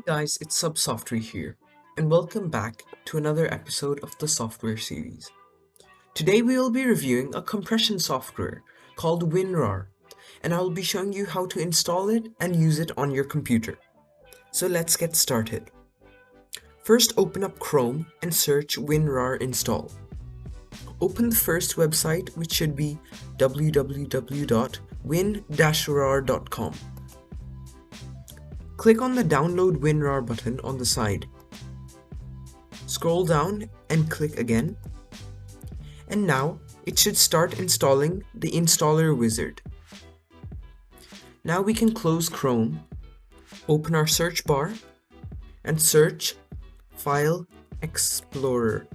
Hey guys, it's Software here, and welcome back to another episode of the software series. Today we will be reviewing a compression software called WinRaR, and I will be showing you how to install it and use it on your computer. So let's get started. First, open up Chrome and search WinRAR install. Open the first website, which should be www.win-rar.com. Click on the Download WinRAR button on the side. Scroll down and click again. And now it should start installing the installer wizard. Now we can close Chrome, open our search bar, and search File Explorer.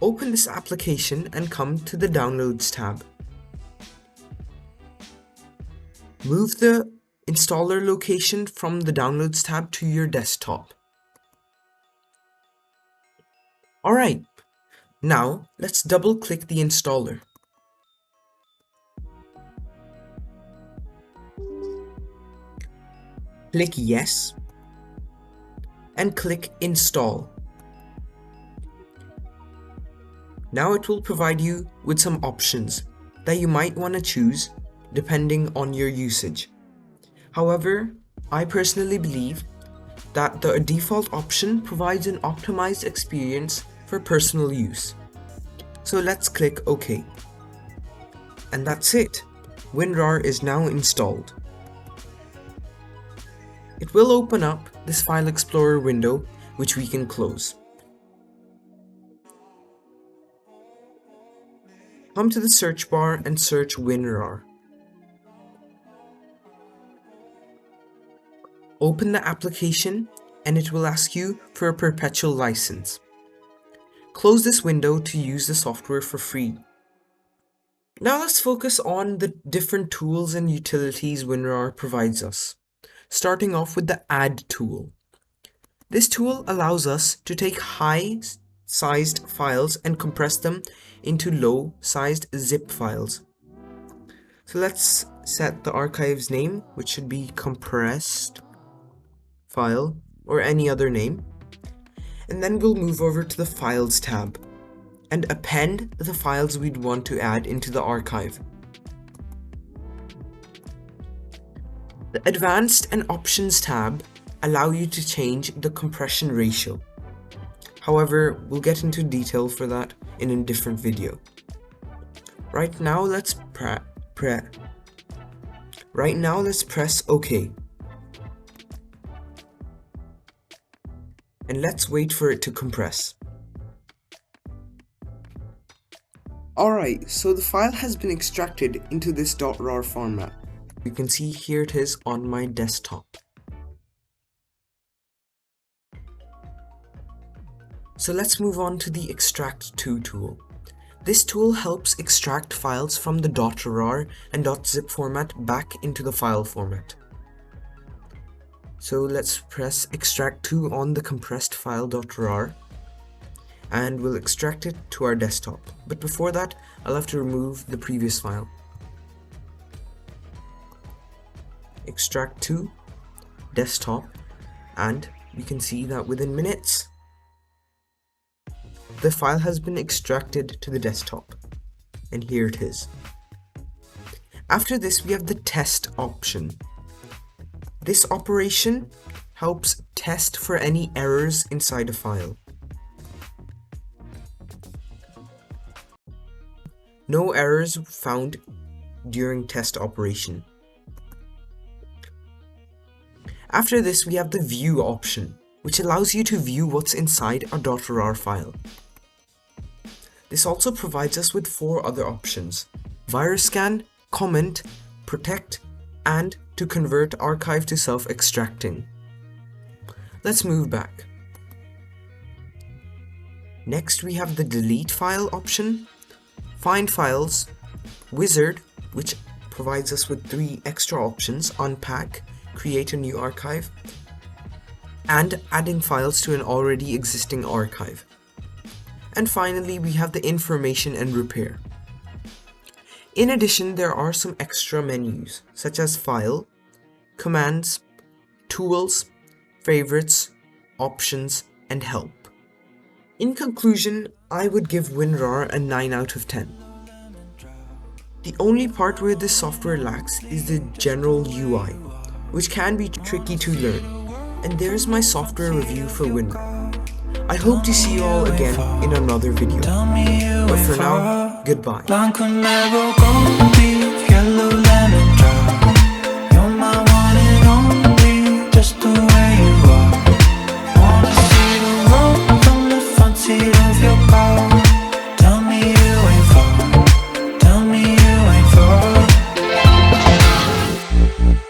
Open this application and come to the Downloads tab. Move the installer location from the Downloads tab to your desktop. Alright, now let's double click the installer. Click Yes and click Install. Now it will provide you with some options that you might want to choose depending on your usage. However, I personally believe that the default option provides an optimized experience for personal use. So let's click OK. And that's it. WinRAR is now installed. It will open up this File Explorer window, which we can close. Come to the search bar and search WinRAR. Open the application and it will ask you for a perpetual license. Close this window to use the software for free. Now let's focus on the different tools and utilities WinRAR provides us. Starting off with the Add tool. This tool allows us to take high-sized files and compress them into low-sized zip files. So let's set the archive's name, which should be compressed file or any other name, and then we'll move over to the Files tab and append the files we'd want to add into the archive. The Advanced and Options tab allow you to change the compression ratio. However, we'll get into detail for that in a different video. Right now let's press OK. And let's wait for it to compress. Alright, so the file has been extracted into this .rar format. You can see here it is on my desktop. So let's move on to the Extract To tool. This tool helps extract files from the .rar and .zip format back into the file format. So let's press Extract To on the compressed file .rar and we'll extract it to our desktop. But before that, I'll have to remove the previous file. Extract To desktop, and we can see that within minutes the file has been extracted to the desktop, and here it is. After this, we have the Test option. This operation helps test for any errors inside a file. No errors found during test operation. After this, we have the View option, which allows you to view what's inside a .rar file. This also provides us with 4 other options: virus scan, comment, protect, and to convert archive to self-extracting. Let's move back. Next we have the Delete File option, Find Files, Wizard, which provides us with 3 extra options: Unpack, Create a new archive, and adding files to an already existing archive. And finally, we have the Information and Repair. In addition, there are some extra menus, such as File, Commands, Tools, favorites, options, and help. In conclusion, I would give WinRAR a 9 out of 10. The only part where this software lacks is the general UI, which can be tricky to learn, and there's my software review for WinRAR. I hope to see you all again in another video, but for now, goodbye.